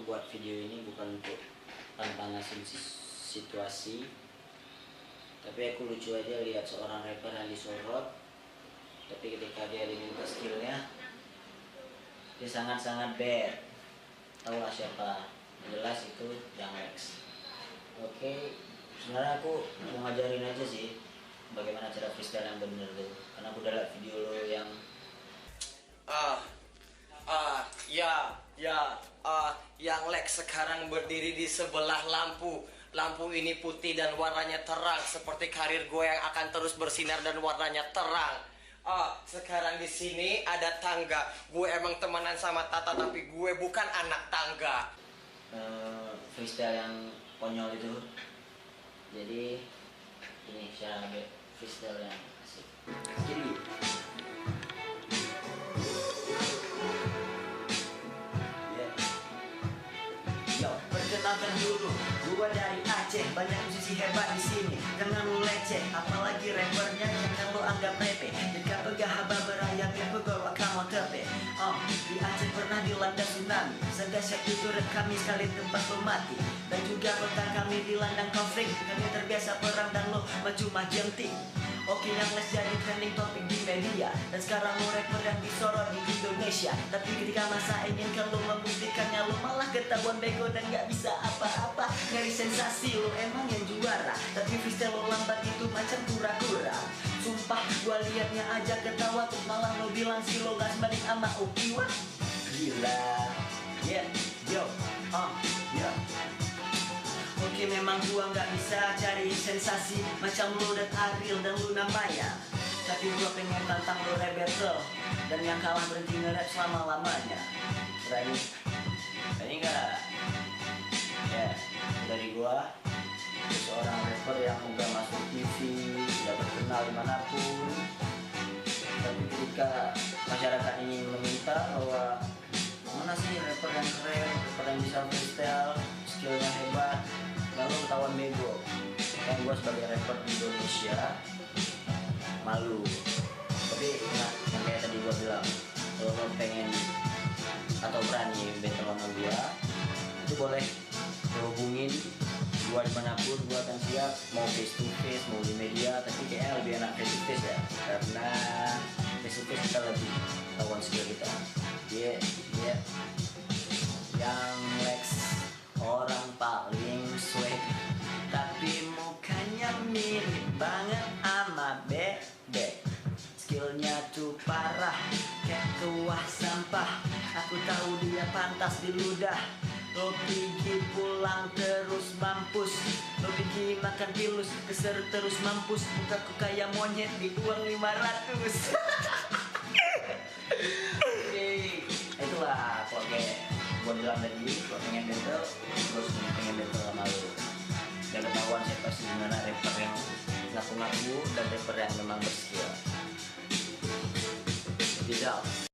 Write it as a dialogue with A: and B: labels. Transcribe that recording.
A: buat video ini bukan untuk panasin situasi, tapi aku lucu aja lihat seorang rapper yang disorot, tapi ketika dia diminta skillnya dia sangat-sangat bad. Tahu lah siapa, jelas itu Young Lex. Oke, sebenarnya aku mau ngajarin aja sih bagaimana cara freestyle yang bener tuh, karena aku udah liat video lo yang
B: Young Lex sekarang berdiri di sebelah lampu. Lampu ini putih dan warnanya terang, seperti karir gue yang akan terus bersinar dan warnanya terang. Sekarang di sini ada tangga. Gue emang temenan sama Tata, tapi gue bukan anak tangga.
A: Freestyle yang konyol itu. Jadi ini cara freestyle yang asik. Jadi perkenalkan dulu, gua dari Aceh, banyak musisi hebat di sini. Jangan lu leceh, apalagi rappernya jangan lu anggap remeh. Jika pegahaba berayap yang pegawai kamu tepe. Di Aceh pernah dilanda tsunami, sedahsyat itu kami sekali tempat lu mati. Dan juga pernah kami dilandang konflik, kami terbiasa perang dan lu maju-maju ting. Oke, Young Lex jadi trending topik di media, dan sekarang lo rapper yang disorot di Indonesia. Tapi ketika masa ingin kalau membuktikannya, lo malah ketahuan bego dan gak bisa apa-apa. Nyari sensasi lo emang yang juara, tapi freestyle lo lambat itu macam kura-kura. Sumpah gua liatnya aja ketawa tuh, malah lo bilang si lo gak sebanding sama Ukiwa. Gila, yeah, yo, yeah. Oke, memang gua nggak bisa cari sensasi macam lo dan Ariel dan Luna Maya, tapi gua pengen tantang lo rap battle, dan yang kalah berhenti nge-rap selama-lamanya. Berani? Berani nggak? Ya, dari gua, seorang rapper yang udah masuk TV, udah terkenal dimanapun. Tapi ketika masyarakat ini meminta bahwa mana sih rapper yang keren, rapper yang bisa freestyle, skillnya hebat, lalu ketahuan bego. Kan gue sebagai rapper Indonesia malu. Tapi nah, yang kayak tadi gue bilang, kalau lo pengen atau berani battle sama gue, itu boleh lo hubungin gue dimanapun, gue akan siap. Mau face to face, mau di media, tapi kayaknya lebih enak face to face ya, karena face to face kita lebih tahuan skill kita. Yeah. Young Lex orang paling swag, tapi mukanya mirip banget sama bebek. Skillnya tuh parah, kayak kuah sampah. Aku tahu dia pantas diludah. Lo pergi pulang terus mampus, lo pergi makan pilus, keser terus mampus. Mukaku kayak monyet di uang 500. Itulah kok kayak gue bilang tadi, gue pengen battle